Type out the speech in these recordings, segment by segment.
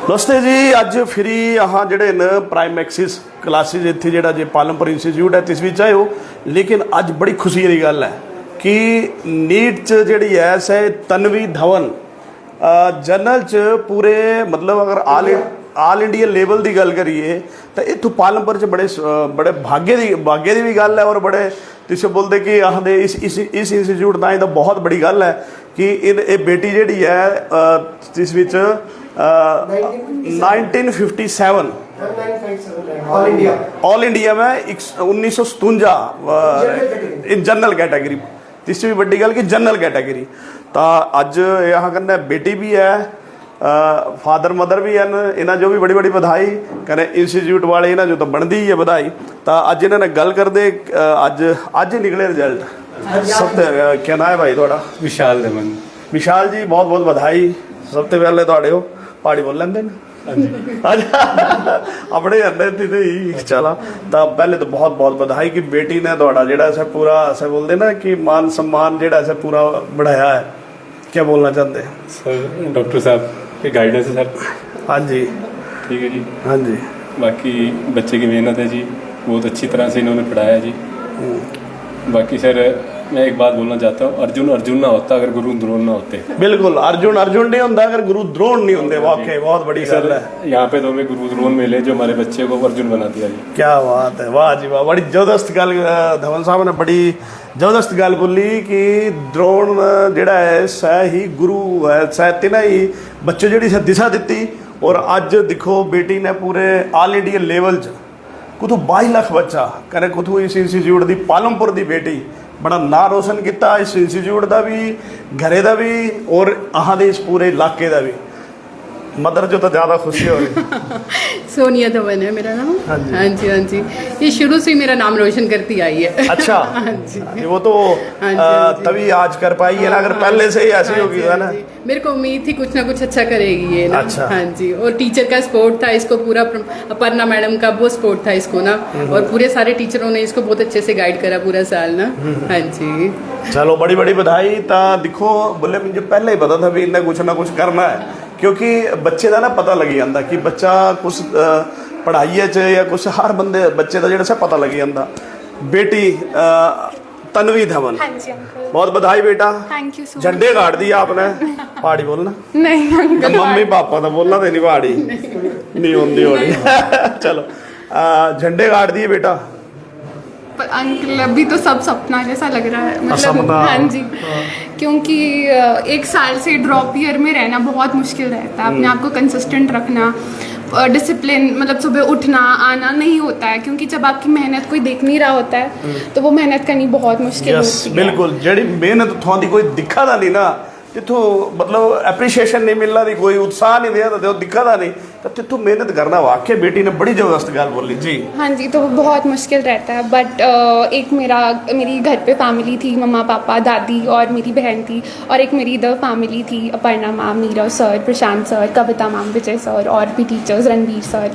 नमस्ते जी। अज फिरी अहाँ जेडे न प्राइम एक्सिस क्लासिस इत्थे जेड़ा जे पालमपुर इंस्टीट्यूट है तिस विच आए हो, लेकिन अज बड़ी खुशी की गल है कि नीट च जेड़ी है सै तन्वी धवन जनरल च पूरे मतलब अगर आल इंडिया लेवल की गल करिए तो इत्थों पालमपुर च बड़े भाग्य की भी गल है और बड़े तुसीं बोलते कि आखदे इस इंस्टीट्यूट ताईं तो बहुत बड़ी गल है कि ये बेटी जिहड़ी है इस विच 1957 ऑल इंडिया में 1957 इन जनरल कैटेगरी इस भी बड़ी गल कि जनरल कैटेगरी तो अज यहाँ कन्नै बेटी भी है, फादर मदर भी हैं, इन्हें जो भी बड़ी बड़ी बधाई कने इंस्टीट्यूट वाले इन्हें जो तो बनती ही है बधाई। तो अज इन्होंने गल करते अज ही निकले रिजल्ट सब क्या नाम है भाई थोड़ा? विशाल दमन। विशाल जी बहुत बहुत बधाई। सब तो पहले थोड़े हो पहाड़ी बोल लेंगे अपने ही चला तो पहले तो बहुत बहुत बधाई कि बेटी ने थोड़ा जेड़ा ऐसा पूरा ऐसा बोलते ना कि मान सम्मान जेड़ा ऐसा पूरा बढ़ाया है। क्या बोलना चाहते हैं सर? डॉक्टर साहब की गाइडेंस है सर। हाँ जी ठीक है जी। हाँ जी। बाकी बच्चे की मेहनत है जी, बहुत अच्छी तरह से इन्होंने पढ़ाया जी। बाकी सर मैं एक बात बोलना चाहता हूँ, अर्जुन अर्जुन ना होता अगर गुरु द्रोण ना होते। बिल्कुल, अर्जुन अर्जुन नहीं होता अगर गुरु द्रोण नहीं होते। वाकई बहुत बड़ी गल है। यहाँ पे तो हमें गुरु द्रोण मिले जो हमारे बच्चे को अर्जुन बना दिया जी। क्या बात है, वाह जी वाह। बड़ी जबरदस्त गल धवन साहब ने बड़ी जबरदस्त गल बोली कि द्रोण जिहड़ा है सै ही गुरु है, सै तिन्हां ही बच्चे जिहड़ी सै दिशा दी। और अज देखो बेटी ने पूरे ऑल इंडिया लेवल च कुतों 22 लाख बच्चा कने कुतों इस इंस्टीट्यूट की पालमपुर की बेटी बड़ा ना रोशन किया, इस इंस्टीट्यूट का भी, घरे का भी और अहाँ दे इस पूरे इलाके का भी। मदर जो तो ज़्यादा खुशी हो रही। सोनिया धवन है मेरा नाम। हाँ जी हाँ जी। ये शुरू से मेरा नाम रोशन करती आई है। अच्छा। हाँ जी। वो तो तभी आज कर पाई है ना, अगर पहले से ही ऐसी होगी है ना। मेरे को उम्मीद थी कुछ ना कुछ अच्छा करेगी ये ना। अच्छा। हाँ जी। और टीचर का सपोर्ट था इसको पूरा, अपर्णा मैडम का वो सपोर्ट था इसको ना, और पूरे सारे टीचरों ने इसको बहुत अच्छे से गाइड करा पूरा साल ना। हाँ जी। चलो बड़ी बड़ी बधाई। तो देखो बोले मुझे पहले ही पता था भी इन्हें कुछ ना कुछ करना है, क्योंकि बच्चे का ना पता लगी जाता कि बच्चा कुछ पढ़ाई या कुछ हर बंदे बच्चे का जो पता लगी जाता। बेटी तन्वी धवन, हाँ जी अंकल, बहुत बधाई बेटा। Thank you so much. झंडे गाड़ दिया आपने। पहाड़ी बोलना नहीं अंकल, मम्मी पापा तो बोलना तो नहीं पहाड़ी नहीं होती होनी। चलो झंडे गाड़ दिए बेटा। पर अंकल अभी तो सब सपना जैसा लग रहा है, मतलब सपना। हाँ जी। क्योंकि एक साल से ड्रॉप ईयर में रहना बहुत मुश्किल रहता है, अपने आप को कंसिस्टेंट रखना, डिसिप्लिन, मतलब सुबह उठना आना नहीं होता है, क्योंकि जब आपकी मेहनत कोई देख नहीं रहा होता है तो वो मेहनत करनी बहुत मुश्किल होती है। बिल्कुल, जड़ी मेहनत थोड़ी कोई दिखा था नहीं ना, तिथों मतलब एप्रीशिएशन नहीं मिलना थी, कोई उत्साह नहीं दिया तो दिखा था नहीं, तो तिथों मेहनत करना। वाकई बेटी ने बड़ी जबरदस्त गल बोली जी। हाँ जी, तो वो बहुत मुश्किल रहता है। बट एक मेरी घर पे फैमिली थी, मम्मा पापा दादी और मेरी बहन थी, और एक मेरी इधर फैमिली थी, अपर्णा मैम, मीरा सर, प्रशांत सर, कविता मैम, विजय सर और भी टीचर्स, रणवीर सर।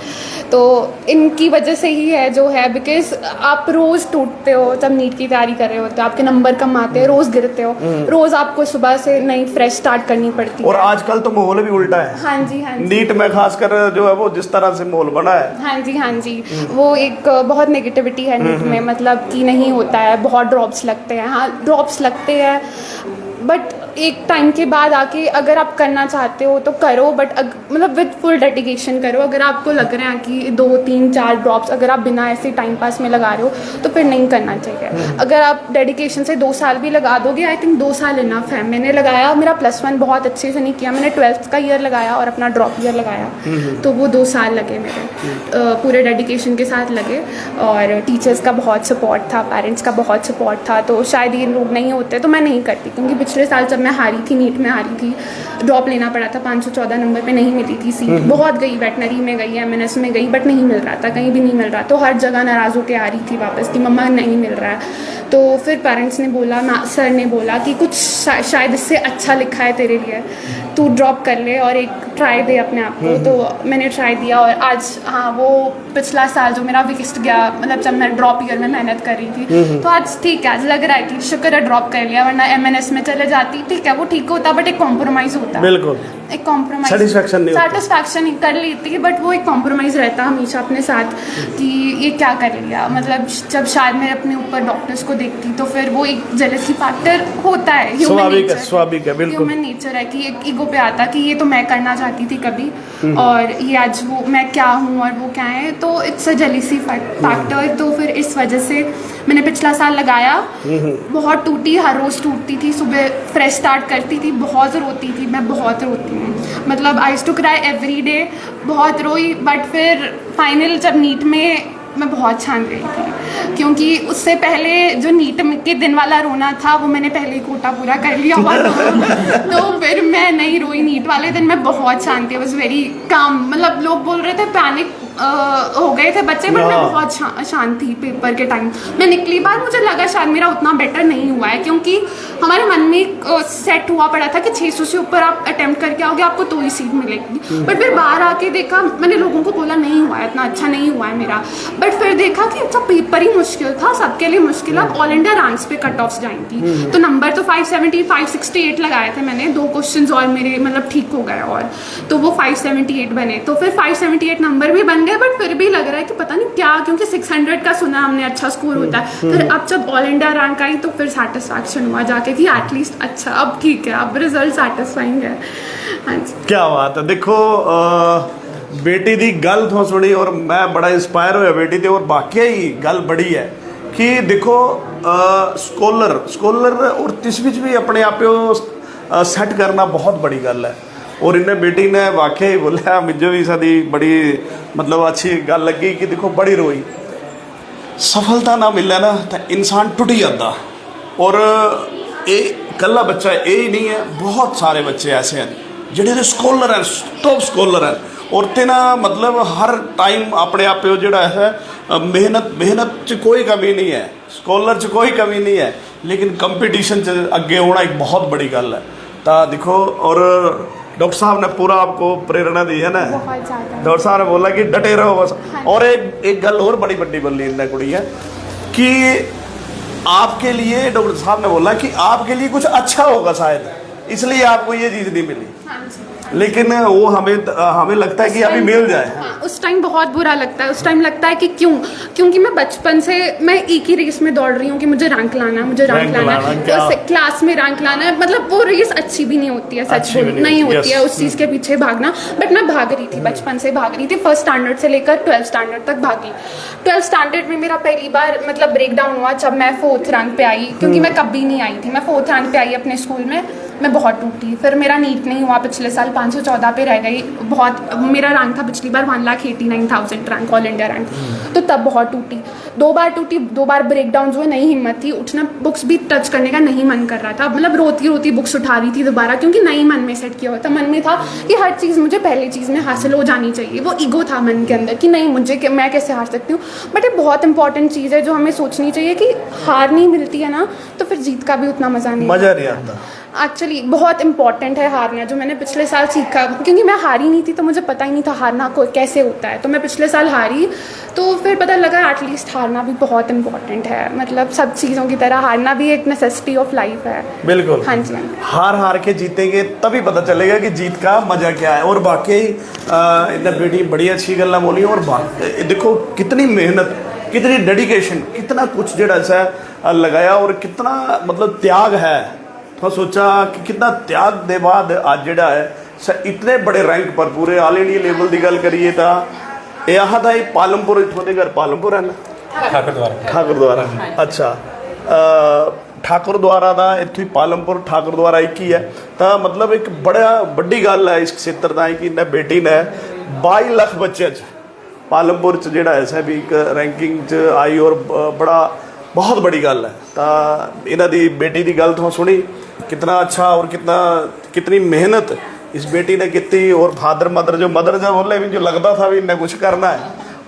तो इनकी वजह से ही है जो है, बिकॉज आप रोज़ टूटते हो जब नीट की तैयारी कर रहे होते हो, आपके नंबर कम आते हैं, रोज़ गिरते हो, रोज़ आपको सुबह से नई फ्रेश स्टार्ट करनी पड़ती है। और आजकल तो माहौल भी उल्टा है। हाँ जी हाँ जी। नीट में खासकर जो है वो जिस तरह से माहौल बना है। हाँ जी। वो एक बहुत नेगेटिविटी है नीट में, मतलब कि नहीं होता है, बहुत ड्रॉप्स लगते हैं। हाँ ड्रॉप्स लगते हैं, बट एक टाइम के बाद आके अगर आप करना चाहते हो तो करो, बट मतलब विद फुल डेडिकेशन करो। अगर आपको लग रहा है कि 2 3 4 ड्रॉप्स अगर आप बिना ऐसे टाइम पास में लगा रहे हो तो फिर नहीं करना चाहिए। अगर आप डेडिकेशन से 2 साल भी लगा दोगे, आई थिंक 2 साल इनफ है। मैंने लगाया, मेरा +1 बहुत अच्छे से नहीं किया, मैंने 12th का ईयर लगाया और अपना ड्रॉप ईयर लगाया, तो वो 2 साल लगे मेरे, पूरे डेडिकेशन के साथ लगे। और टीचर्स का बहुत सपोर्ट था, पेरेंट्स का बहुत सपोर्ट था, तो शायद ये लोग नहीं होते तो मैं नहीं करती। क्योंकि पिछले साल जब मैं हारी थी, नीट में हारी थी, ड्रॉप लेना पड़ा था, 514 नंबर पे नहीं मिली थी सीट। बहुत गई, वेटनरी में गई, MNS में गई, बट नहीं मिल रहा था, कहीं भी नहीं मिल रहा। तो हर जगह नाराज़ होकर आ रही थी वापस कि मम्मा नहीं मिल रहा है। तो फिर पेरेंट्स ने बोला, सर ने बोला कि कुछ शायद इससे अच्छा लिखा है तेरे लिए, तू ड्रॉप कर ले और एक ट्राई दे अपने आप को। तो मैंने ट्राई दिया और आज हाँ वो पिछला साल जो मेरा वेस्ट गया, मतलब जब मैं ड्रॉप ईयर में मेहनत कर रही थी, तो आज ठीक है, आज लग रहा है कि शुक्र है ड्रॉप कर लिया, वरना MNS में चले जाती। ठीक है वो ठीक होता बट एक कॉम्प्रोमाइज़ होता, बिल्कुल एक कॉम्प्रोमाइज़, Satisfaction नहीं होती। सेटिस्फैक्शन कर लेती है बट वो एक कॉम्प्रोमाइज़ रहता हमेशा अपने साथ कि ये क्या कर लिया। मतलब जब शायद मैं अपने ऊपर डॉक्टर्स को देखती तो फिर वो एक जेलसी फैक्टर होता है, स्वाभाविक है बिल्कुल, ह्यूमन नेचर है कि एक ईगो पे आता कि ये तो मैं करना चाहती थी कभी और ये आज वो मैं क्या हूँ और वो क्या है, तो इट्स अ जेलसी फैक्टर। तो फिर इस वजह से मैंने पिछला साल लगाया, बहुत टूटी, हर रोज़ टूटती थी, सुबह फ्रेश स्टार्ट करती थी, बहुत रोती थी, मैं बहुत रोती हूँ, मतलब I used to cry every day, बहुत रोई। बट फिर फाइनल जब नीट में मैं बहुत छान गई थी, क्योंकि उससे पहले जो नीट के दिन वाला रोना था वो मैंने पहले ही कोटा पूरा कर लिया हुआ था तो फिर मैं नहीं रोई। नीट वाले दिन मैं बहुत शांत थी, वॉज वेरी काम, मतलब लोग बोल रहे थे पैनिक हो गए थे बच्चे, बट मैं बहुत शांत थी पेपर के टाइम। मैं निकली बार, मुझे लगा शायद मेरा उतना बेटर नहीं हुआ है, क्योंकि हमारे मन में सेट हुआ पड़ा था कि 600 से ऊपर आप अटेम्प्ट करके आओगे आपको तो ही सीट मिलेगी। बट फिर बाहर आके देखा, मैंने लोगों को बोला नहीं हुआ है, इतना अच्छा नहीं हुआ है मेरा, बट फिर देखा कि अच्छा पेपर ही मुश्किल था, सबके लिए मुश्किल। अब ऑल इंडिया रैंक्स पे कट ऑफ्स जाएंगी तो नंबर तो 570 568 लगाए थे मैंने, 2 क्वेश्चंस और मेरे मतलब ठीक हो गए और तो वो 578 बने, तो फिर 578 नंबर भी बन गए। बट फिर भी लग रहा है कि पता नहीं क्या, क्योंकि 600 का सुना हमने अच्छा स्कोर होता है। फिर अब जब ऑल इंडिया रैंक आई तो फिर सेटिस्फैक्शन हुआ जाके कि एटलीस्ट अच्छा अब ठीक है, अब रिजल्ट सैटिस्फाइंग है। हाँ जी, क्या बात है। देखो बेटी दी गल तो सुनी और मैं बड़ा इंस्पायर होया बेटी ते, और वाकई ही गल बड़ी है कि देखो स्कॉलर और तिस विच भी अपने आप सैट करना बहुत बड़ी गल है। और इन्हें बेटी ने वाकई बोलिया, मुझे भी साडी बड़ी मतलब अच्छी गल लगी कि देखो बड़ी रोई, सफलता ना मिले ना तो इंसान टुट जाता। और ये कल्ला बच्चा ये ही नहीं है, बहुत सारे बच्चे ऐसे हैं जिहड़े स्कॉलर हैं, टॉप स्कॉलर हैं, और ते ना मतलब हर टाइम अपने आप जोड़ा है मेहनत च कोई कमी नहीं है, स्कॉलर च कोई कमी नहीं है, लेकिन कंपटीशन च अगे होना एक बहुत बड़ी गल है। तो देखो, और डॉक्टर साहब ने पूरा आपको प्रेरणा दी है ना, बहुत ज़्यादा। डॉक्टर साहब ने बोला कि डटे रहो बस। और एक गल और बड़ी बड़ी बोली इन्हें कुड़ी है कि आपके लिए, डॉक्टर साहब ने बोला कि आपके लिए कुछ अच्छा होगा शायद, इसलिए आपको ये चीज़ नहीं मिली, लेकिन वो हमें लगता है कि अभी मिल जाए। हाँ, उस टाइम बहुत बुरा लगता है, उस टाइम लगता है कि क्योंकि मैं बचपन से मैं एक ही रेस में दौड़ रही हूँ कि मुझे रैंक लाना है, मुझे रैंक लाना है, तो क्लास में रैंक लाना है। मतलब वो रेस अच्छी भी नहीं होती है, सच नहीं होती है उस चीज़ के पीछे भागना। बट मैं भाग रही थी, बचपन से भाग रही थी, 1st स्टैंडर्ड से लेकर 12th स्टैंडर्ड तक भागी। 12th स्टैंडर्ड में मेरा पहली बार मतलब ब्रेक डाउन हुआ जब मैं 4th रैंक पे आई, क्योंकि मैं कभी नहीं आई थी, मैं 4th रैंक पे आई अपने स्कूल में, मैं बहुत टूटी। फिर मेरा नीट नहीं हुआ, पिछले साल 514 पे रह गई, बहुत मेरा रैंक था पिछली बार 1,89,000 रैंक, ऑल इंडिया रैंक, तो तब बहुत टूटी, 2 बार टूटी, 2 बार ब्रेक डाउन हुए, नहीं हिम्मत थी उठना, बुक्स भी टच करने का नहीं मन कर रहा था, मतलब रोती रोती बुक्स उठा रही थी दोबारा, क्योंकि नहीं मन में सेट किया हुआ था, मन में था कि हर चीज़ मुझे पहली चीज़ में हासिल हो जानी चाहिए, वो ईगो था मन के अंदर कि नहीं मैं कैसे हार सकती हूँ। बट ये बहुत इंपॉर्टेंट चीज़ है जो हमें सोचनी चाहिए कि हार नहीं मिलती है ना तो फिर जीत का भी उतना मज़ा नहीं आता। एक्चुअली बहुत इंपॉर्टेंट है हारना, जो मैंने पिछले साल सीखा, क्योंकि मैं हारी नहीं थी तो मुझे पता ही नहीं था हारना को कैसे होता है, तो मैं पिछले साल हारी तो फिर पता लगा एटलीस्ट हारना भी बहुत इंपॉर्टेंट है, मतलब सब चीज़ों की तरह हारना भी एक नेसेसिटी ऑफ लाइफ है। बिल्कुल, हाँ जी, हार के जीतेंगे तभी पता चलेगा कि जीत का मजा क्या है। और बाकी इन्हें बेटी बड़ी अच्छी गल्ला बोली, और देखो कितनी मेहनत, कितनी डेडिकेशन, कितना कुछ जो ऐसा लगाया और कितना मतलब त्याग है। तो सोचा कि कितना त्याग दे बाद आज जोड़ा है इतने बड़े रैंक पर पूरे ऑल इंडिया लेवल की गल करिए तो यहाँ था पालमपुर, इतों के घर पालमपुर है ना, ठाकुर द्वारा। अच्छा, ठाकुर द्वारा का इतों पालमपुर ठाकुर द्वारा एक ही है, तो मतलब एक बड़ा बड़ी गल है इस क्षेत्र का कि इन्हें बेटी ने 22 लाख बच्चे पालमपुर जोड़ा ऐसा भी एक रैंकिंग च आई, और बड़ा बहुत बड़ी गल है। तो इन्हों की बेटी की गल तो सुनी कितना अच्छा, और कितनी मेहनत इस बेटी ने की, और फादर मदर जो बोले भी जो लगता था भी इन्हें कुछ करना है,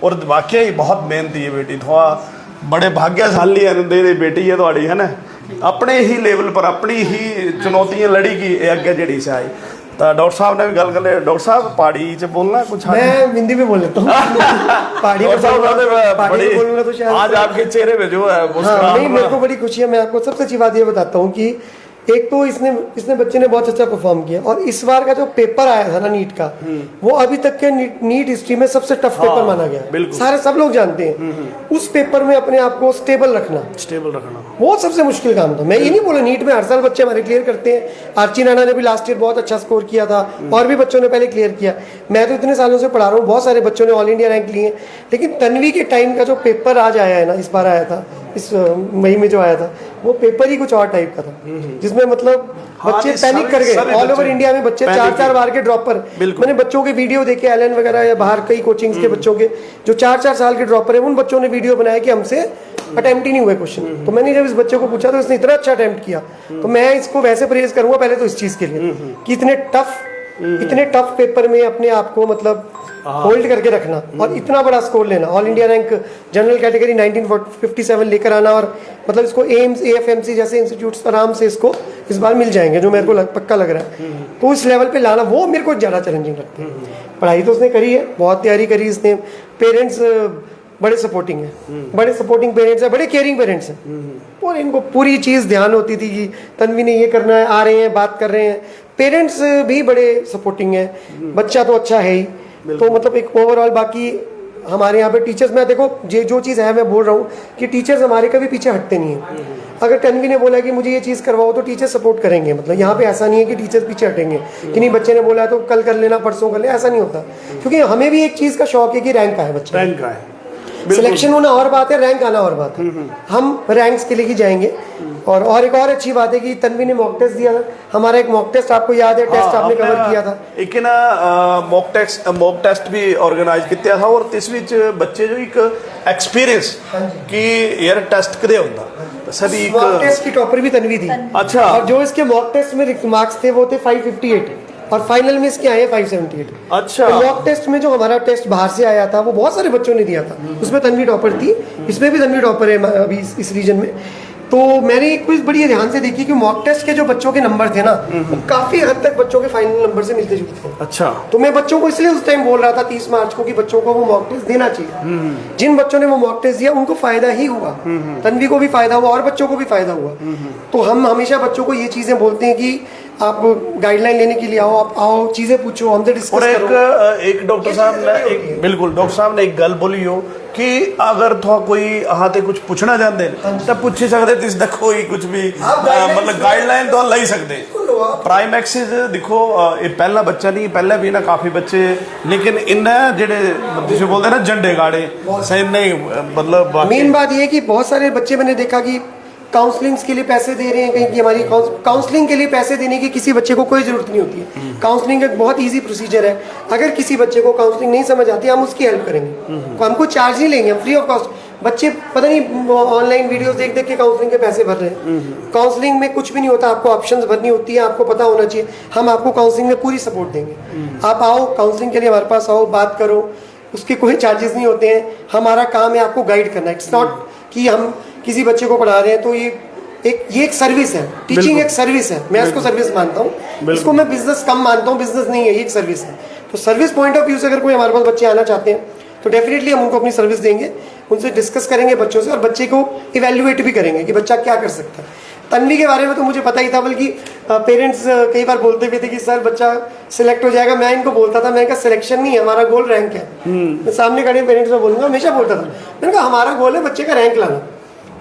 और वाकई बहुत मेहनती है बेटी। थोड़ा बड़े भाग्यशाली है बेटी है थोड़ी, है ना, अपने ही लेवल पर अपनी ही चुनौतियां लड़ी की अगे जड़ी से आई। तो डॉक्टर साहब ने भी गल कर, डॉक्टर साहब पहाड़ी च बोलना कुछ, मैं हिंदी में बोल लेता हूँ पहाड़ी में बोलूँगा तो शायद आज आपके चेहरे पे जो है नहीं, मेरे को बड़ी खुशी है। मैं आपको सबसे अच्छी बात ये बताता हूँ कि एक तो इसने बच्चे ने बहुत अच्छा परफॉर्म किया, और इस बार का जो पेपर आया था ना नीट का, वो अभी तक के नीट हिस्ट्री में सबसे टफ पेपर माना गया। बिल्कुल। सारे सब लोग जानते हैं उस पेपर में अपने आप को स्टेबल रखना वो सबसे मुश्किल काम था। मैं ये नहीं बोला नीट में हर साल बच्चे हमारे क्लियर करते हैं, आर्ची नाना ने भी लास्ट ईयर बहुत अच्छा स्कोर किया था, और भी बच्चों ने पहले क्लियर किया। मैं तो इतने सालों से पढ़ा रहा हूँ, बहुत सारे बच्चों ने ऑल इंडिया रैंक लिए, लेकिन तन्वी के टाइम का जो पेपर आज आया है ना, इस बार आया था, इस मई में जो आया था, वो पेपर ही कुछ और टाइप का था, जिसमें मतलब बच्चे पैनिक कर गए। ऑल ओवर इंडिया में बच्चे 4-4 बार के ड्रॉपर, मैंने बच्चों के वीडियो देखे एलन वगैरह या बाहर कई कोचिंग्स के बच्चों के जो 4-4 साल के ड्रॉपर है, उन बच्चों ने वीडियो बनाया कि हमसे अटेम्प्ट ही नहीं हुए क्वेश्चन। तो मैंने जब इस बच्चे को पूछा तो इसने इतना अच्छा अटेम्प्ट किया, तो मैं इसको वैसे प्रेज करूंगा पहले तो इस चीज के लिए कि इतने टफ पेपर में अपने आप को मतलब होल्ड करके रखना और इतना बड़ा स्कोर लेना, all India rank general category 1957 लेकर आना, और मतलब इसको एम्स AFMC जैसे इंस्टीट्यूट्स आराम से इसको इस बार मिल जाएंगे, जो मेरे को पक्का लग रहा है। तो इस लेवल पे लाना वो मेरे को ज़्यादा चैलेंजिंग लगता है। पढ़ाई तो उसने करी है, बहुत तैयारी करी इसने, पेरेंट्स बड़े सपोर्टिंग है, बड़े सपोर्टिंग पेरेंट्स है, बड़े केयरिंग पेरेंट्स हैं, और इनको पूरी चीज़ ध्यान होती थी कि तन्वी ने ये करना है, आ रहे हैं, बात कर रहे हैं। पेरेंट्स भी बड़े सपोर्टिंग है, बच्चा तो अच्छा है ही, तो मतलब एक ओवरऑल बाकी हमारे यहाँ पे टीचर्स, मैं देखो ये जो चीज़ है मैं बोल रहा हूँ कि टीचर्स हमारे कभी पीछे हटते नहीं हैं। अगर तन्वी ने बोला कि मुझे ये चीज़ करवाओ तो टीचर सपोर्ट करेंगे, मतलब यहाँ पे ऐसा नहीं है कि टीचर्स पीछे हटेंगे कि नहीं बच्चे ने बोला तो कल कर लेना, परसों कर लेना, ऐसा नहीं होता। क्योंकि हमें भी एक चीज़ का शौक है कि रैंक आए बच्चे, रैंक आए, सिलेक्शन होना और बात है, रैंक आना और बात है। हम रैंक्स के लिए ही जाएंगे। और एक और अच्छी बात है कि तन्वी ने मॉक टेस्ट दिया था, हमारा एक मॉक टेस्ट आपको याद है, टेस्ट आपने कवर किया था, एक ना मॉक टेस्ट भी ऑर्गेनाइज किया था, और इस विच बच्चे जो एक एक्सपीरियंस कि यार टेस्ट कदे होता सभी मॉक टेस्ट की टॉपर भी तन्वी थी। अच्छा। और जो इसके मॉक टेस्ट में मार्क्स थे वो थे 558, और फाइनल में इसके आए 578। अच्छा। मॉक टेस्ट में जो हमारा टेस्ट बाहर से आया था वो बहुत सारे बच्चों ने दिया था, उसमें तन्वी टॉपर थी, इसमें भी तन्वी टॉपर है अभी इस रीजन में। तो मैंने एक चीज बड़ी ध्यान से देखी कि मॉक टेस्ट के जो बच्चों के नंबर थे ना, वो काफी हद तक बच्चों के फाइनल नंबर से मिलते जुलते थे। अच्छा। तो मैं बच्चों को इसलिए उस टाइम बोल रहा था 30 मार्च को कि बच्चों को वो मॉक टेस्ट देना चाहिए। जिन बच्चों ने वो मॉक टेस्ट दिया उनको फायदा ही हुआ, तन्वी को भी फायदा हुआ और बच्चों को भी फायदा हुआ। तो हम हमेशा बच्चों को ये चीजें बोलते हैं कि आप गाइडलाइन लेने के लिए आओ, आप आओ, चीजें पूछो, हमसे डिस्कस करो। एक डॉक्टर साहब ने बिल्कुल डॉक्टर साहब ने एक गल बोली हो कि अगर तो कोई हाँ ते कुछ पूछना चाहते हैं तो पूछी सकते, तुम देखो ही कुछ भी मतलब गाइडलाइन तो ले सकते। प्राइम एक्सिस देखो ये पहला बच्चा नहीं, पहले भी ना काफी बच्चे, लेकिन इन्हें जेडे जिसे बोलते हैं ना झंडे गाड़े सही नहीं, मतलब मेन बात ये है कि बहुत सारे बच्चे मैंने देखा कि काउंसलिंग के लिए पैसे दे रहे हैं, कहीं की हमारी काउंसलिंग के लिए पैसे देने की किसी बच्चे को कोई जरूरत नहीं होती है। काउंसलिंग एक बहुत इजी प्रोसीजर है, अगर किसी बच्चे को काउंसलिंग नहीं समझ आती हम उसकी हेल्प करेंगे, हमको चार्ज नहीं लेंगे, हम फ्री ऑफ कॉस्ट। बच्चे पता नहीं ऑनलाइन वीडियोस देख देख के काउंसलिंग के पैसे भर रहे हैं। काउंसलिंग में कुछ भी नहीं होता, आपको ऑप्शंस भरनी होती है, आपको पता होना चाहिए। हम आपको काउंसलिंग में पूरी सपोर्ट देंगे, आप आओ काउंसलिंग के लिए हमारे पास आओ, बात करो, उसके कोई चार्जेस नहीं होते हैं। हमारा काम है आपको गाइड करना, इट्स नॉट कि हम किसी बच्चे को पढ़ा रहे हैं तो ये एक सर्विस है, टीचिंग एक सर्विस है, मैं इसको सर्विस मानता हूँ, इसको मैं बिजनेस कम मानता हूँ, बिजनेस नहीं है, ये एक सर्विस है। तो सर्विस पॉइंट ऑफ व्यू से अगर कोई हमारे पास बच्चे आना चाहते हैं तो डेफिनेटली हम उनको अपनी सर्विस देंगे, उनसे डिस्कस करेंगे बच्चों से, और बच्चे को इवेल्युएट भी करेंगे कि बच्चा क्या कर सकता है। तन्वी के बारे में तो मुझे पता ही था, बल्कि पेरेंट्स कई बार बोलते भी थे कि सर बच्चा सिलेक्ट हो जाएगा। मैं इनको बोलता था, मैं कहा सिलेक्शन नहीं है, हमारा गोल रैंक है। मैं सामने खड़े पेरेंट्स में बोलूंगा, हमेशा बोलता था, मैंने कहा हमारा गोल है बच्चे का रैंक लाना,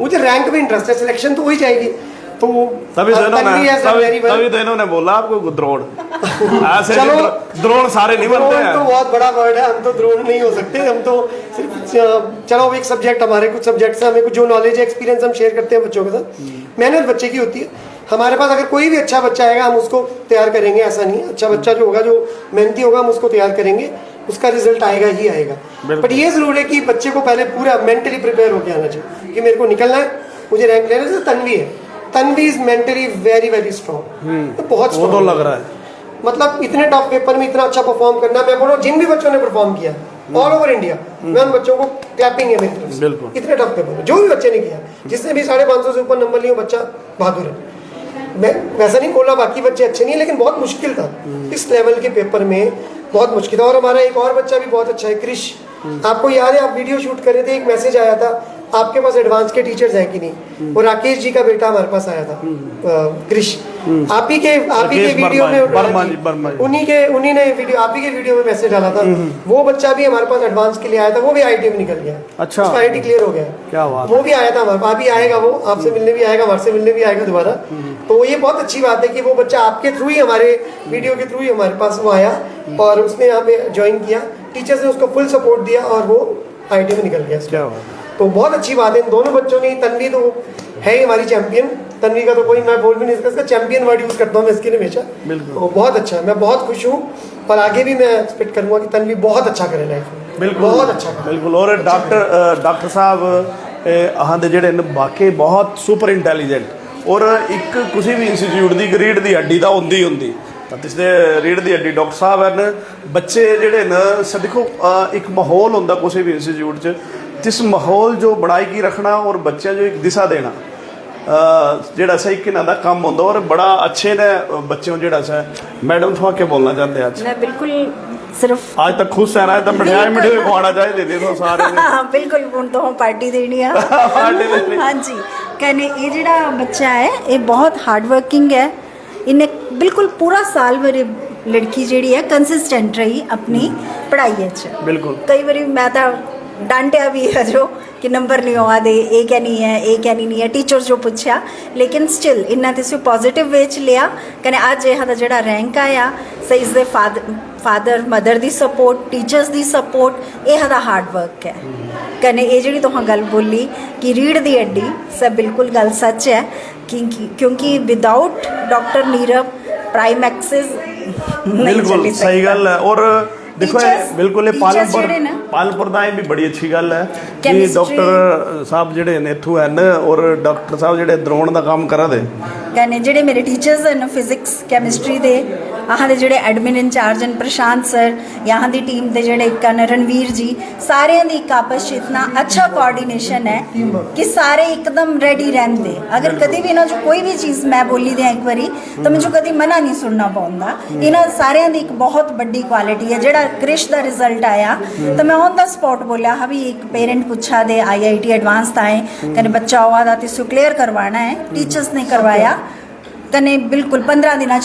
मुझे रैंक में इंटरेस्ट है, सिलेक्शन तो हो ही जाएगी। तो तभी तो इन्होंने बोला आपको द्रोण ऐसे द्रोण सारे नहीं बनते हैं, तो बहुत बड़ा वर्ड है, हम तो द्रोण नहीं हो सकते, हम तो सिर्फ चलो एक सब्जेक्ट, हमारे कुछ सब्जेक्ट से हमें कुछ जो नॉलेज है, एक्सपीरियंस हम शेयर करते हैं बच्चों के साथ। मेहनत बच्चे की होती है, हमारे पास अगर कोई भी अच्छा बच्चा आएगा हम उसको तैयार करेंगे, ऐसा नहीं, अच्छा बच्चा जो होगा, जो मेहनती होगा, हम उसको तैयार करेंगे, उसका रिजल्ट आएगा ही आएगा। बट ये जरूर है कि बच्चे को पहले पूरा मेंटली प्रिपेयर होकर आना चाहिए कि मेरे को निकलना है, मुझे रैंक लेना है। जैसे तन्वी है, Tanvi is mentally very very strong, तो बहुत स्ट्रॉन्ग, तो लग रहा है मतलब इतने टफ पेपर में इतना अच्छा परफॉर्म करना। मैं बोल रहा हूँ जिन भी बच्चों ने परफॉर्म किया ऑल ओवर इंडिया, मैं उन बच्चों को क्लैपिंग है मेरी तरफ से, इतने टफ पेपर में जो भी बच्चे ने किया, जिसने भी 550 से ऊपर नंबर लिए, बच्चा बहादुर है। मैं वैसा नहीं बोला बाकी बच्चे अच्छे नहीं है, लेकिन बहुत मुश्किल था इस लेवल के पेपर में, बहुत मुश्किल था। और हमारा एक और बच्चा भी बहुत अच्छा है, क्रिश, आपको याद है आप वीडियो शूट कर रहे थे, एक मैसेज आया था आपके पास एडवांस के टीचर्स हैं कि नहीं, वो राकेश जी का बेटा हमारे पास आया था, क्रिश। आप ही के राकेश वीडियो वर्मा में जी, वर्मा जी। उन्हीं ने वीडियो, आप ही के वीडियो में मैसेज डाला था। वो बच्चा भी हमारे पास एडवांस के लिए आया था, वो भी आईटी में निकल गया। अच्छा। उसका आईटी क्लियर हो गया। क्या बात वो भी आया था हमारे पास, अभी आएगा, वो आपसे मिलने भी आएगा, हमारे से मिलने भी आएगा दोबारा। तो ये बहुत अच्छी बात है कि वो बच्चा आपके थ्रू ही, हमारे वीडियो के थ्रू ही हमारे पास वो आया और उसने यहाँ पे ज्वाइन किया। टीचर्स ने उसको फुल सपोर्ट दिया और वो आईटी में निकल गया। क्या बात। तो बहुत अच्छी बात है इन दोनों बच्चों ने। तन्वी तो है ही हमारी चैंपियन, तन्वी का तो कोई मैं बोल भी नहीं सकता, इसका चैंपियन वर्ड यूज करता हूँ मैं इसके लिए हमेशा। बिल्कुल। तो बहुत अच्छा है, मैं बहुत खुश हूँ और आगे भी मैं एक्सपेक्ट करूँगा कि तन्वी बहुत अच्छा करे लाइफ में। बिल्कुल बहुत अच्छा करे। बिल्कुल। और डॉक्टर साहब अहां दे जेहड़े ने वाकई बहुत सुपर इंटैलीजेंट और एक किसी भी इंस्टीट्यूट की रीढ़ की हड्डी तो होंदी होंदी जिसने रीढ़ की हड्डी डॉक्टर साहब हैं। बच्चे जेहड़े न देखो एक माहौल होंदा किसी भी इंस्टीट्यूट च, जिस माहौल जो बनाई की रखना और बच्चों जो एक दिशा देना जेड़ा सा एक इन्हां दा काम होंदा और बड़ा अच्छे ने बच्चों जेड़ा सा। मैडम तुहां के बोलना चाहते हैं आज? मैं बिल्कुल सिर्फ आज तक खुश रहना है तो मिठाई मिठाई खवाना चाहिए दे दो सारे ने। हाँ बिल्कुल ਹੁਣ तो हम पार्टी देनी है। पार्टी देनी। हाँ जी कहने ये ਜਿਹੜਾ ਬੱਚਾ ਹੈ ਇਹ ਬਹੁਤ ਹਾਰਡ ਵਰਕਿੰਗ ਹੈ। ਇਹਨੇ ਬਿਲਕੁਲ ਪੂਰਾ ਸਾਲ ਮੇਰੇ ਲੜਕੀ ਜਿਹੜੀ ਹੈ ਕੰਸਿਸਟੈਂਟ ਰਹੀ ਆਪਣੀ ਪੜ੍ਹਾਈ ਵਿੱਚ। ਬਿਲਕੁਲ। ਕਈ ਵਾਰੀ ਮੈਂ ਤਾਂ डांटिया भी है जो कि नंबर नहीं आ दे, ये क्या नहीं है, ये क्या नहीं है, टीचर जो पूछा, लेकिन स्टिल इन्ना ते सो पॉजिटिव वे च लिया। कने अज यह जोड़ा रैंक आया so is the father mother the support, teachers the support, यह दा हार्ड वर्क है। कने ये जी तुहां गल बोली कि रीढ़ दी हड्डी सब बिल्कुल गल सच है क्योंकि without doctor Nirav prime access बिल्कुल सही गल है। और देखो बिल्कुल पालमपुर का भी बड़ी अच्छी गल है कि डॉक्टर साहब जेडे ने इत्थों हैं और डॉक्टर साहब जेडे द्रोण का काम करा दे कहने जेडे मेरे टीचर्स हैं फिजिक्स कैमिस्ट्री दे यहाँ के जेडे एडमिन इंचार्ज हैं प्रशांत सर, यहाँ की टीम के जेडे रणवीर जी, सारे की एक आपस इतना अच्छा कोऑर्डिनेशन है कि सारे एकदम रेडी रहते। अगर कभी भी इन्हों कोई भी चीज़ मैं बोली दें एक बारी तो मुझे कभी मना नहीं सुनना पौंदा। इन्हों सारे की एक बहुत बड़ी क्वालिटी है। जेड़ा क्रिश का रिजल्ट आया तो मैं ऑन द स्पॉट बोलिया हाँ भी एक पेरेंट पूछा दे IIT एडवांस था है कने बच्चा हुआ था तो क्लियर करवाना है, टीचर्स ने करवाया कने बिल्कुल 15 दिनों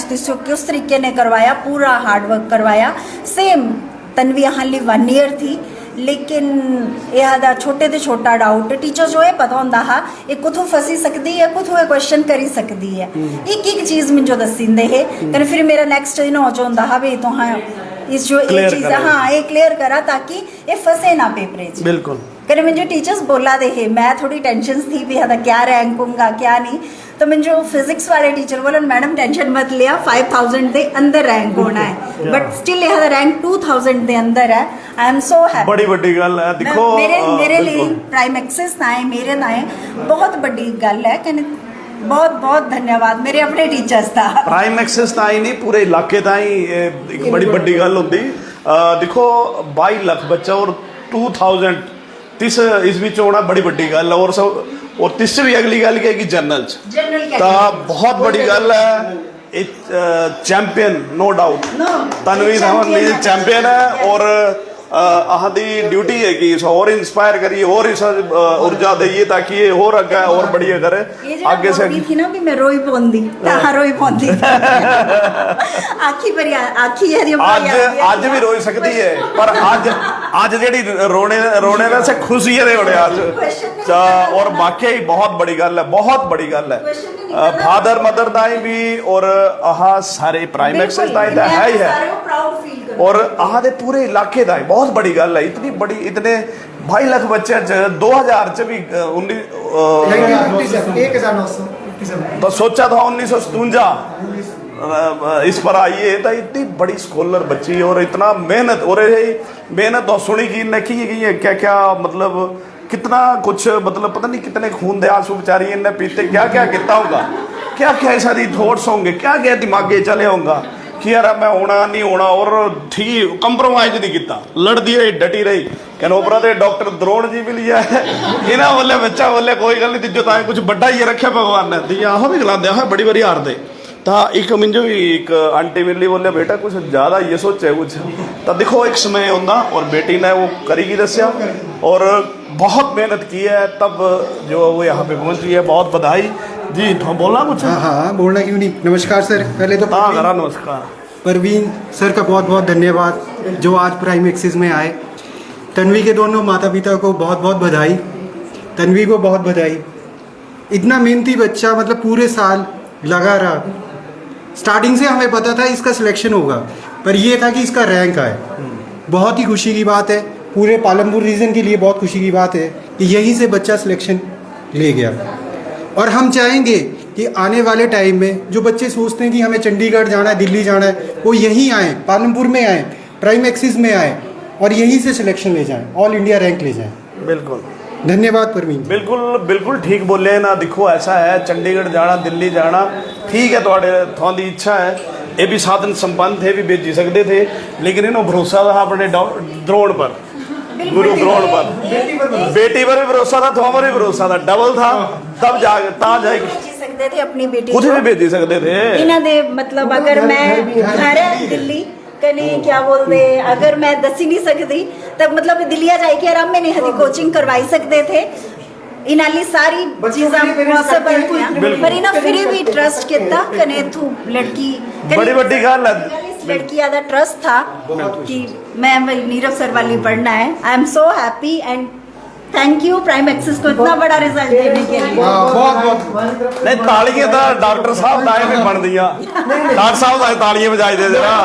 किस तरीके ने करवाया, पूरा हार्ड वर्क करवाया। सेम तन्वी हाली 1 ईयर थी लेकिन यह छोटे तो छोटा डाउट टीचर जो है पता होंदा हा ये कुथों फसी सकती है, कुथों क्वेश्चन करी सकती है, एक चीज़ मुझे दसींदे है कने फिर मेरा नेक्स्ट दिन हो जाता हा भी तो हाँ इस जो एक चीज़ हाँ ये क्लियर करा ताकि ये फंसे ना पेपरेज। बिल्कुल कने मुझे टीचर्स बोला दे है मैं थोड़ी टेंशन थी भी था क्या रैंक होगा क्या नहीं, तो मैं जो फिजिक्स वाले टीचर बोले मैडम टेंशन मत लिया 5000 के अंदर रैंक होना है बट स्टिल यह रैंक 2000 के अंदर है। I am so happy. बड़ी बड़ी गल है। देखो मेरे लिए प्राइम एक्सेस ना है मेरे ना है बहुत बड़ी गल है। कने बहुत बहुत धन्यवाद मेरे अपने टीचर्स का। प्राइम एक्सेस ताई नहीं पूरे इलाके ताई एक बड़ी बड़ी गल होती। देखो 22 लाख बच्चा और 2000 तीस इसमें होना बड़ी बड़ी गल है। और सब और तीसरी भी अगली गल क्या कि जनरल बहुत बड़ी गल है। Champion no doubt Tanvi Dhawan champion है और अहां दी ड्यूटी है कि इस और इंस्पायर करिए और इस ऊर्जा दइए ताकि ये और आगे और बढ़िया करे आगे से। थी ना भी मैं रोई पौंदी रोई पौंदी आखी पर आखी है आज भी रोई सकती है पर आज जेडी रोने का से खुशी है होने आज। और वाकई बहुत बड़ी गल है, बहुत बड़ी गल है। फादर मदर दाई भी और आहा सारे प्राइम एक्सेस दाई दा है ही है और आहा दे पूरे इलाके दाई बहुत बड़ी गल है। इतनी बड़ी इतने 22 लाख बच्चे 2000 च भी 19 तो सोचा था 1957 इस पर आई है तो इतनी बड़ी स्कॉलर बच्ची और इतना मेहनत और मेहनत तो सुनी की नहीं की है क्या क्या मतलब कितना कुछ मतलब पता नहीं कितने खून दे आंसू बेचारी इन्हें पीते क्या क्या किया होगा, क्या क्या ऐसा थॉट्स होंगे, क्या क्या दिमागे चले होगा कि यार मैं होना नहीं होना और ठीक कंप्रोमाइज नहीं किया, लड़ती रही डटी रही। कैनोबरा के डॉक्टर द्रोण जी भी लिया है इन्हें बोले बच्चा बोले कोई गल नहीं तीजो ताए कुछ बड़ा ही रखे भगवान ने दी आहो भी खिलाते हैं बड़ी बड़ी हार दे तो एक मिंजो भी एक आंटी मिली बोले बेटा कुछ ज़्यादा ये सोचे कुछ तो देखो एक समय होंदा और बेटी ने वो करेगी दसिया और बहुत मेहनत की है तब जो वो यहाँ पे पहुँची है। बहुत बधाई जी तो बोलना कुछ? हाँ हाँ, बोलना क्यों नहीं। नमस्कार सर, पहले तो हाँ करा नमस्कार। परवीन सर का बहुत बहुत धन्यवाद जो आज प्राइम एक्सिस में आए। तन्वी के दोनों माता पिता को बहुत बहुत बधाई, तन्वी को बहुत बधाई। इतना मेहनती बच्चा, मतलब पूरे साल लगा रहा। स्टार्टिंग से हमें पता था इसका सिलेक्शन होगा, पर यह था कि इसका रैंक आए। बहुत ही खुशी की बात है, पूरे पालमपुर रीजन के लिए बहुत खुशी की बात है कि यहीं से बच्चा सिलेक्शन ले गया। और हम चाहेंगे कि आने वाले टाइम में जो बच्चे सोचते हैं कि हमें चंडीगढ़ जाना है, दिल्ली जाना है, वो यहीं आएँ, पालमपुर में आएँ, प्राइम एक्सिस में आएँ और यहीं से सिलेक्शन ले जाएँ, ऑल इंडिया रैंक ले जाएँ। बिल्कुल धन्यवाद परवीन। बिल्कुल बिल्कुल ठीक बोले ना। देखो ऐसा है, चंडीगढ़ जाना, दिल्ली जाना ठीक है, थोड़ी दी इच्छा है, ये भी साधन संपन्न थे, भी भेजी सकते थे, लेकिन इन्हों भरोसा था अपने द्रोण पर, गुरु द्रोण पर, बेटी पर भी भरोसा था, थोड़ा पर भी भरोसा था, डबल था, तब जाके सकते थे अपनी बेटी कुछ भी भेज सकते थे। इन्हां दे मतलब अगर मैं घर है दिल्ली कने क्या बोलते, अगर मैं दस ही नहीं सकती तब मतलब दिल्ली जाके आराम में नहीं हदी कोचिंग करवाई सकते थे। इनाली सारी चीज़ां पॉसिबल थी, पर इन्हें फिर भी ट्रस्ट किया कने तू लड़की बड़ी बड़ी गल है, लड़की आधा ट्रस्ट था कि मैं नीरव सर वाली पढ़ना है। I am so happy and thank you prime axis को इतना बड़ा रिजल्ट देने के लिए। नहीं तालियां तो डॉक्टर साहब दाए में बन दिया, डॉक्टर साहब दाए तालियां बजाई दे जरा।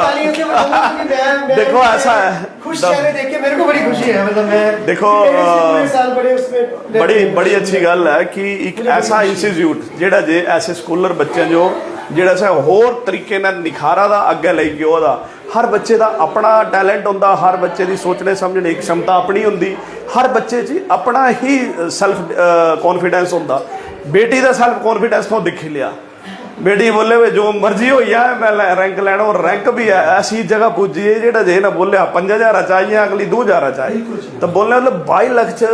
देखो ऐसा है, खुश चेहरे देख के मेरे को बड़ी खुशी है। मतलब मैं देखो पूरे साल बड़े उसमें बड़ी अच्छी गल है कि एक ऐसा इंस्टीट्यूट जेड़ा जे ऐसे स्कूलर बच्चे जो जेड़ा सा होर तरीके नाल निखारा दा अगे ले गया ओदा। हर बच्चे का अपना टैलेंट होंदा, हर बच्चे की सोचने समझने की क्षमता अपनी होंदी, हर बच्चे च अपना ही सैल्फ कॉन्फिडेंस होंदा। बेटी का सैल्फ कॉन्फिडेंस तो दिख लिया, बेटी बोले वे जो मर्जी हो है मैं रैंक लैना, और रैंक भी है ऐसी जगह पुजी है जेड़ा जे ना बोले 5000 चाहिए, अगली 2000 चाहिए, तो बोलने मतलब 22 लाख च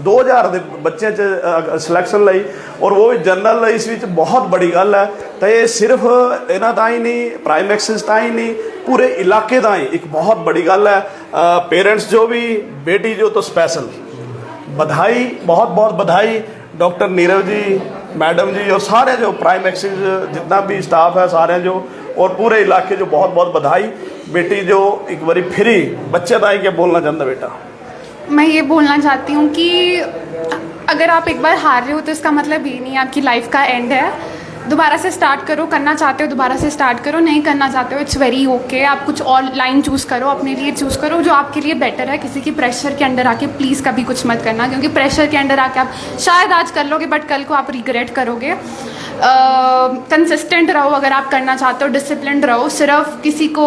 2000 के बच्चे च सिलेक्शन लाई, और वो भी जनरल इस बहुत बड़ी गल है। तो ये सिर्फ इन्हों ताई नहीं, प्राइम एक्सिस ताई नहीं, पूरे इलाके ताई एक बहुत बड़ी गल है। पेरेंट्स जो भी, बेटी जो तो स्पेशल बधाई, बहुत बहुत बधाई डॉक्टर नीरव जी, मैडम जी और सारे जो प्राइम एक्सिस जितना भी स्टाफ है सारे जो, और पूरे इलाके जो बहुत बहुत बधाई। बेटी जो एक बारी फिरी बच्चे ताई क्या बोलना चाहता बेटा? मैं ये बोलना चाहती हूँ कि अगर आप एक बार हार रहे हो तो इसका मतलब ये नहीं है आपकी लाइफ का एंड है। दोबारा से स्टार्ट करो, करना चाहते हो दोबारा से स्टार्ट करो, नहीं करना चाहते हो इट्स वेरी ओके। आप कुछ और लाइन चूज़ करो, अपने लिए चूज़ करो जो आपके लिए बेटर है। किसी की प्रेशर के अंडर आके प्लीज़ कभी कुछ मत करना, क्योंकि प्रेशर के अंडर आके आप शायद आज कर लोगे बट कल को आप रिग्रेट करोगे। कंसिस्टेंट रहो अगर आप करना चाहते हो, डिसिप्लिन रहो। सिर्फ किसी को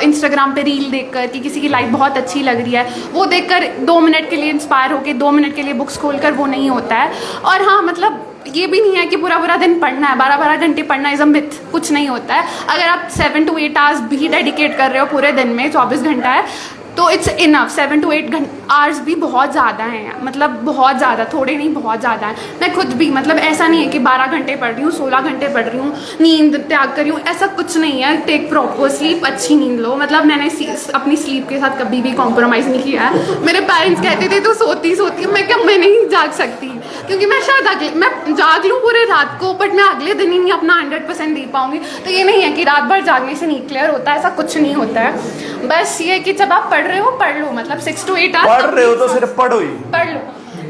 इंस्टाग्राम पे रील देखकर कि किसी की लाइफ बहुत अच्छी लग रही है वो देखकर 2 मिनट के लिए इंस्पायर होकर 2 मिनट के लिए बुक्स खोलकर वो नहीं होता है। और हाँ मतलब ये भी नहीं है कि पूरा दिन पढ़ना है, 12-12 घंटे पढ़ना इज़ अ मिथ, कुछ नहीं होता है। अगर आप 7 to 8 आवर्स भी डेडिकेट कर रहे हो पूरे दिन में, 24 घंटा है तो इट्स इनफ। 7 to 8 आवर्स भी बहुत ज़्यादा हैं, मतलब बहुत ज़्यादा, थोड़े नहीं बहुत ज़्यादा है। मैं खुद भी मतलब ऐसा नहीं है कि 12 घंटे पढ़ रही हूँ, 16 घंटे पढ़ रही हूँ, नींद त्याग कर रही हूँ, ऐसा कुछ नहीं है। टेक प्रॉपर स्लीप, अच्छी नींद लो। मतलब मैंने अपनी स्लीप के साथ कभी भी कॉम्प्रोमाइज़ नहीं किया है। मेरे पेरेंट्स कहते थे तो सोती हूँ, मैं क्या मैं नहीं जाग सकती, क्योंकि मैं शायद मैं जाग लूँ पूरे रात को बट मैं अगले दिन ही नहीं अपना 100% दे पाऊँगी। तो ये नहीं है कि रात भर जागने से नहीं क्लियर होता है, ऐसा कुछ नहीं होता है। बस ये कि जब आप पढ़ रहे हो पढ़ लो, मतलब 6 to 8 आवर्स पढ़ रहे हो तो सिर्फ पढ़ो ही, पढ़ लो,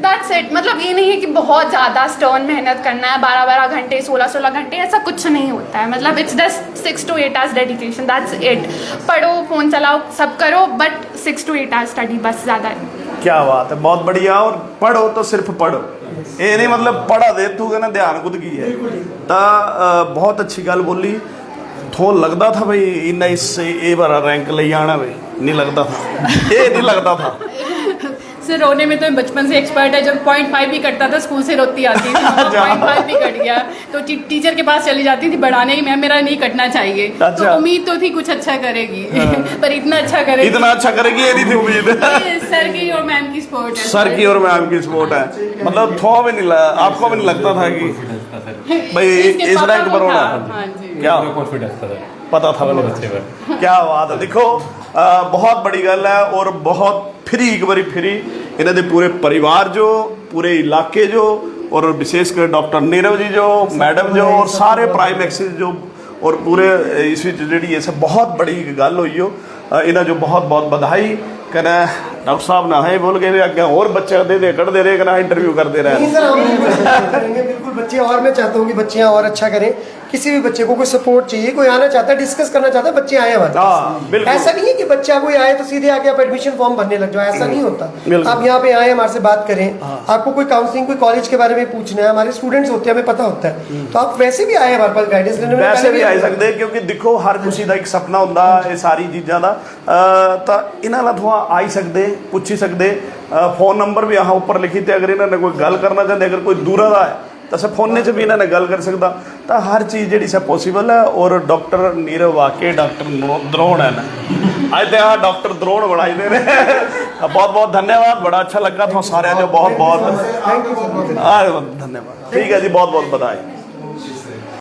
दैट्स इट। मतलब ये नहीं है कि बहुत ज़्यादा स्टर्न मेहनत करना है, 12-12 घंटे 16-16 घंटे, ऐसा कुछ नहीं होता है। मतलब it's just 6 to 8 hours dedication, that's it. पढ़ो, फ़ोन चलाओ, सब करो बट 6 to 8 आवर्स स्टडी, बस ज़्यादा है। क्या बात है, बहुत बढ़िया। और पढ़ो तो सिर्फ पढ़ो, ये नहीं मतलब पढ़ा दे तू कहना ध्यान कुद की है। तो बहुत अच्छी गल बोली। थो लगता था भाई इन्ना इससे ये बार रैंक ले आना, भाई नहीं लगता था, ये नहीं लगता था। सर रोने में तो बचपन से एक्सपर्ट है। जब 0.5 भी कटता था स्कूल से रोती आती थी, 0.5 भी कट गया तो टीचर के पास चली जाती थी बढ़ाने की, मैम मेरा नहीं कटना चाहिए। तो उम्मीद तो थी कुछ अच्छा करेगी पर इतना अच्छा करेगी, इतना अच्छा करेगी ये नहीं थी उम्मीद। सर की और मैम की सपोर्ट है, सर की और मैम की सपोर्ट है। मतलब थोड़ा भी नहीं आपको भी नहीं लगता था कि भाई इस रैंक पर होना? क्या कॉन्फिडेंस था सर, पता था मैंने बच्चे पर। क्या बात है। देखो बहुत बड़ी गल है और बहुत फ्री एक बारी फ्री इन्होंने पूरे परिवार जो, पूरे इलाके जो और विशेषकर डॉक्टर नीरव जी जो मैडम जो और सारे प्राइम एक्सिस जो और पूरे इस जी इस बहुत बड़ी गल हुई हो इन्हें जो बहुत बहुत बधाई कहना डॉक्टर साहब ना है बोल के अगे और बच्चे दे कढ़ते रहे कहना इंटरव्यू करते रहे। नहीं सर, हम बिल्कुल करेंगे, बिल्कुल बच्चे, और मैं चाहता हूँ कि बच्चे और अच्छा करें। किसी भी बच्चे को कोई सपोर्ट चाहिए, कोई आना चाहता है, डिस्कस करना चाहता है, बच्चे आए हमारे पास। ऐसा नहीं है कि बच्चा कोई आए तो सीधे आके आप एडमिशन फॉर्म भरने लग जाओ, ऐसा नहीं होता। आप यहाँ पे आए, हमारे से बात करें, आपको कोई काउंसलिंग, कोई कॉलेज के बारे में पूछना है, हमारे स्टूडेंट्स होते हैं, हमें पता होता है, तो आप वैसे भी आए हमारे पास गाइडेंस लेने। वैसे भी आ सकते क्योंकि देखो हर किसी का एक सपना होंदा ये सारी चीज़ों का, तो इन्हां नाल तुहां आ ही सकते, पूछी सकते। फोन नंबर भी यहाँ ऊपर लिखी थे, अगर इन्होंने कोई गल करना चाहते, अगर कोई दूर का है तो सब फोन च भी इन्होंने गल कर सकता, तो हर चीज़ जी सब पॉसिबल है। और डॉक्टर नीरव वाकई डॉक्टर द्रोण है ना, अज तो यहाँ डॉक्टर द्रोण बनाई दे रहे। बहुत बहुत धन्यवाद, बड़ा अच्छा लगा था सारे जो बहुत बहुत धन्यवाद। ठीक है जी, बहुत बहुत बधाई।